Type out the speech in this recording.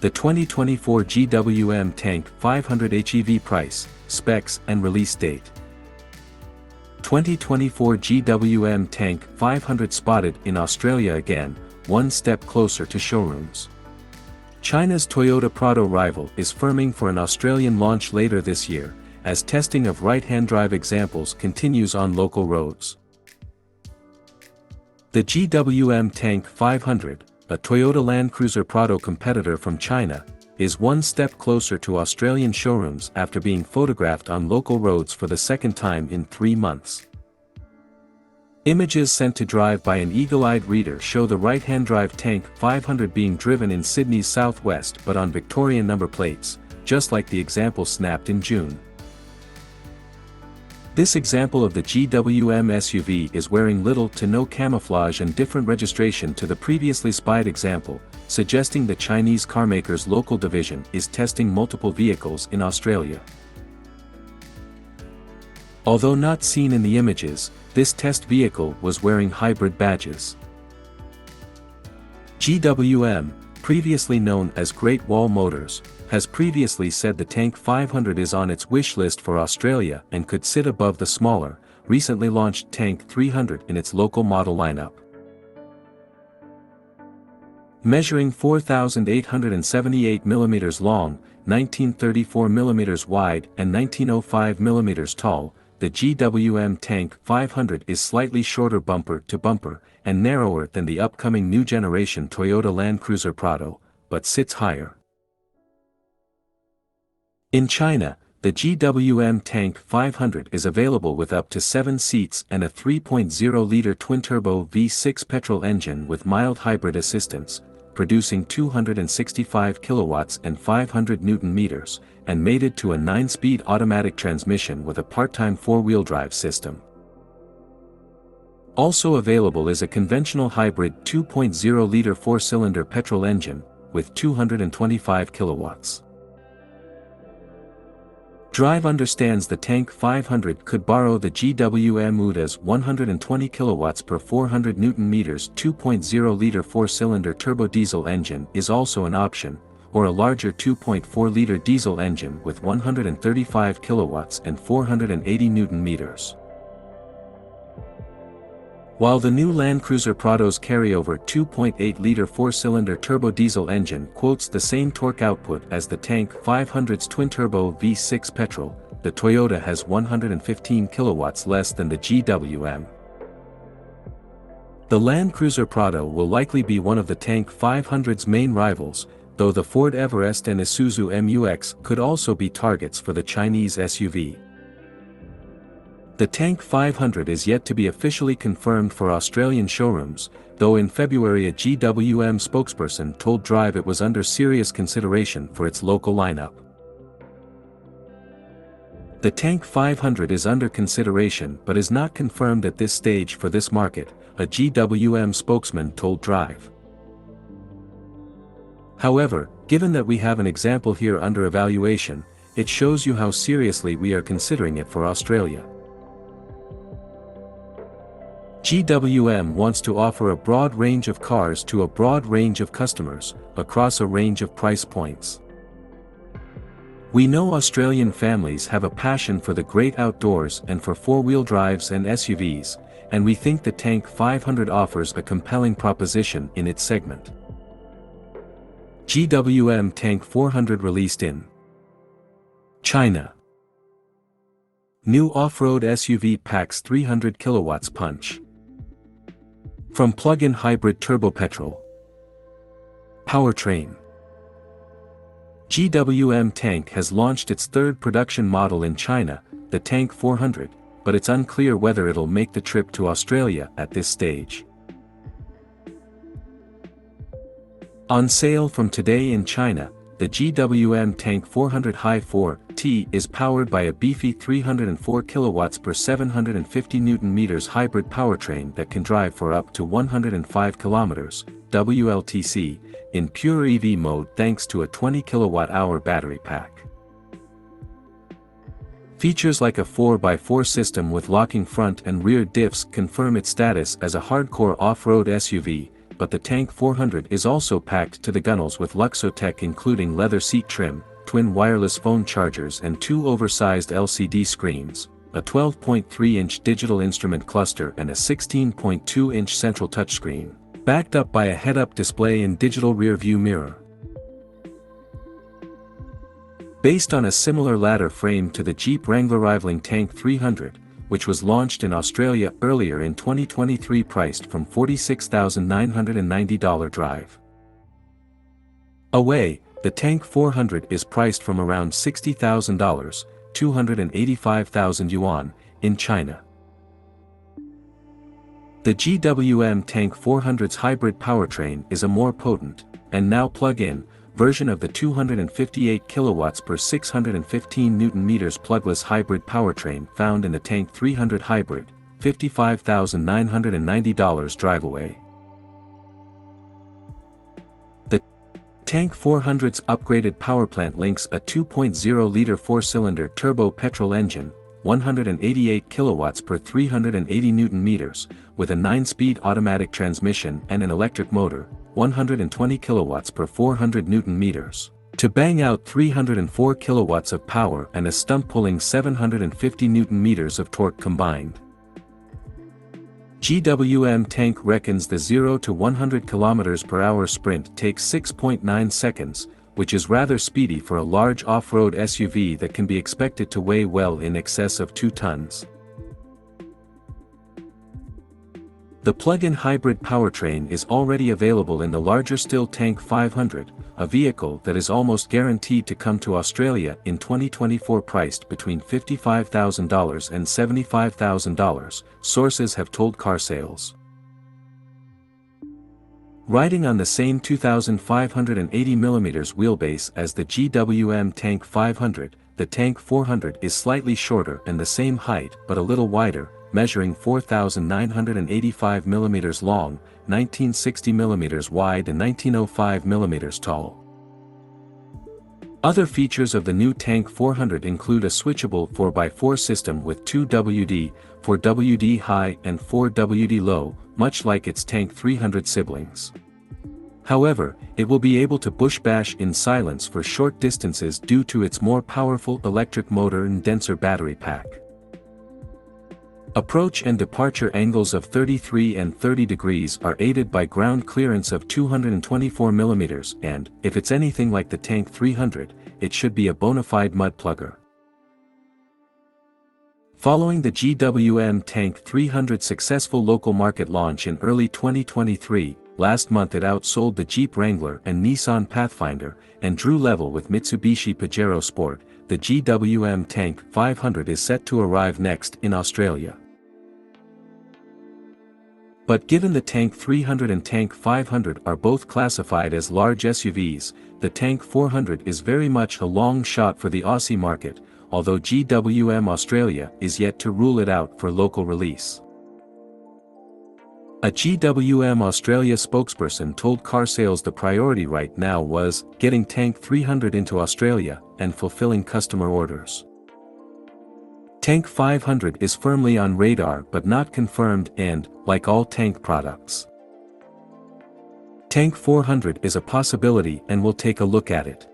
The 2024 GWM-Tank-500 HEV price, specs and release date. 2024 GWM-Tank-500 spotted in Australia again, one step closer to showrooms. China's Toyota Prado rival is firming for an Australian launch later this year, as testing of right-hand drive examples continues on local roads. The GWM-Tank-500, a Toyota LandCruiser Prado competitor from China, is one step closer to Australian showrooms after being photographed on local roads for the second time in 3 months. Images sent to Drive by an eagle-eyed reader show the right-hand drive Tank 500 being driven in Sydney's southwest but on Victorian number plates, just like the example snapped in June. This example of the GWM SUV is wearing little to no camouflage and different registration to the previously spied example, suggesting the Chinese carmaker's local division is testing multiple vehicles in Australia. Although not seen in the images, this test vehicle was wearing hybrid badges. GWM, previously known as Great Wall Motors, has previously said the Tank 500 is on its wish list for Australia and could sit above the smaller, recently launched Tank 300 in its local model lineup. Measuring 4,878 mm long, 1934 mm wide and 1905 mm tall, the GWM Tank 500 is slightly shorter bumper to bumper and narrower than the upcoming new generation Toyota LandCruiser Prado, but sits higher. In China, the GWM Tank 500 is available with up to 7 seats and a 3.0-liter twin-turbo V6 petrol engine with mild hybrid assistance, producing 265 kilowatts and 500 Nm, and mated to a 9-speed automatic transmission with a part-time 4-wheel drive system. Also available is a conventional hybrid 2.0-liter 4-cylinder petrol engine, with 225 kilowatts. Drive understands the Tank 500 could borrow the GWM UDA's 120 kilowatts per 400 Nm 2.0-liter 4-cylinder turbo diesel engine is also an option, or a larger 2.4-liter diesel engine with 135 kilowatts and 480 Nm. While the new LandCruiser Prado's carryover 2.8-liter 4-cylinder turbo diesel engine quotes the same torque output as the Tank 500's twin-turbo V6 petrol, the Toyota has 115 kilowatts less than the GWM. The LandCruiser Prado will likely be one of the Tank 500's main rivals, though the Ford Everest and Isuzu MU-X could also be targets for the Chinese SUV. The Tank 500 is yet to be officially confirmed for Australian showrooms, though in February a GWM spokesperson told Drive it was under serious consideration for its local lineup. The Tank 500 is under consideration but is not confirmed at this stage for this market, a GWM spokesman told Drive. However, given that we have an example here under evaluation, it shows you how seriously we are considering it for Australia. GWM wants to offer a broad range of cars to a broad range of customers, across a range of price points. We know Australian families have a passion for the great outdoors and for four-wheel drives and SUVs, and we think the Tank 500 offers a compelling proposition in its segment. GWM Tank 400 released in China. New off-road SUV packs 300 kilowatts punch. From plug-in hybrid turbo petrol. Powertrain. GWM Tank has launched its third production model in China, the Tank 400, but it's unclear whether it'll make the trip to Australia at this stage. On sale from today in China, the GWM Tank 400 Hi4T is powered by a beefy 304 kilowatts per 750 Nm hybrid powertrain that can drive for up to 105 kilometers (WLTC) in pure EV mode thanks to a 20 kilowatt-hour battery pack. Features like a 4x4 system with locking front and rear diffs confirm its status as a hardcore off-road SUV, but the Tank 400 is also packed to the gunnels with Luxotech, including leather seat trim, twin wireless phone chargers and 2 oversized LCD screens, a 12.3-inch digital instrument cluster and a 16.2-inch central touchscreen, backed up by a head-up display and digital rear-view mirror. Based on a similar ladder frame to the Jeep Wrangler rivaling Tank 300, which was launched in Australia earlier in 2023, priced from $46,990 drive away, the Tank 400 is priced from around $60,000, 285,000 yuan, in China. The GWM-Tank-500's hybrid powertrain is a more potent, and now plug-in, version of the 258 kilowatts per 615 Newton-meters plugless hybrid powertrain found in the Tank 300 hybrid, $55,990 drive away. The Tank 400's upgraded powerplant links a 2.0-liter 4-cylinder turbo petrol engine, 188 kilowatts per 380 Newton-meters, with a 9-speed automatic transmission and an electric motor, 120 kilowatts per 400 Newton-meters, to bang out 304 kilowatts of power and a stunt-pulling 750 Newton-meters of torque combined. GWM Tank reckons the 0 to 100 km per hour sprint takes 6.9 seconds, which is rather speedy for a large off-road SUV that can be expected to weigh well in excess of 2 tons. The plug-in hybrid powertrain is already available in the larger still Tank 500, a vehicle that is almost guaranteed to come to Australia in 2024, priced between $55,000 and $75,000, sources have told Car Sales. Riding on the same 2,580mm wheelbase as the GWM Tank 500, the Tank 400 is slightly shorter and the same height but a little wider, measuring 4,985mm long, 1960mm wide and 1905mm tall. Other features of the new Tank 400 include a switchable 4x4 system with 2 WD, 4 WD high and 4 WD low, much like its Tank 300 siblings. However, it will be able to bush bash in silence for short distances due to its more powerful electric motor and denser battery pack. Approach and departure angles of 33 and 30 degrees are aided by ground clearance of 224mm, and, if it's anything like the Tank 300, it should be a bona fide mud plugger. Following the GWM Tank 300's successful local market launch in early 2023, last month it outsold the Jeep Wrangler and Nissan Pathfinder, and drew level with Mitsubishi Pajero Sport. The GWM Tank 500 is set to arrive next in Australia. But given the Tank 300 and Tank 500 are both classified as large SUVs, the Tank 400 is very much a long shot for the Aussie market, although GWM Australia is yet to rule it out for local release. A GWM Australia spokesperson told Car Sales the priority right now was getting Tank 300 into Australia and fulfilling customer orders. Tank 500 is firmly on radar but not confirmed and, like all Tank products, Tank 400 is a possibility and we'll take a look at it.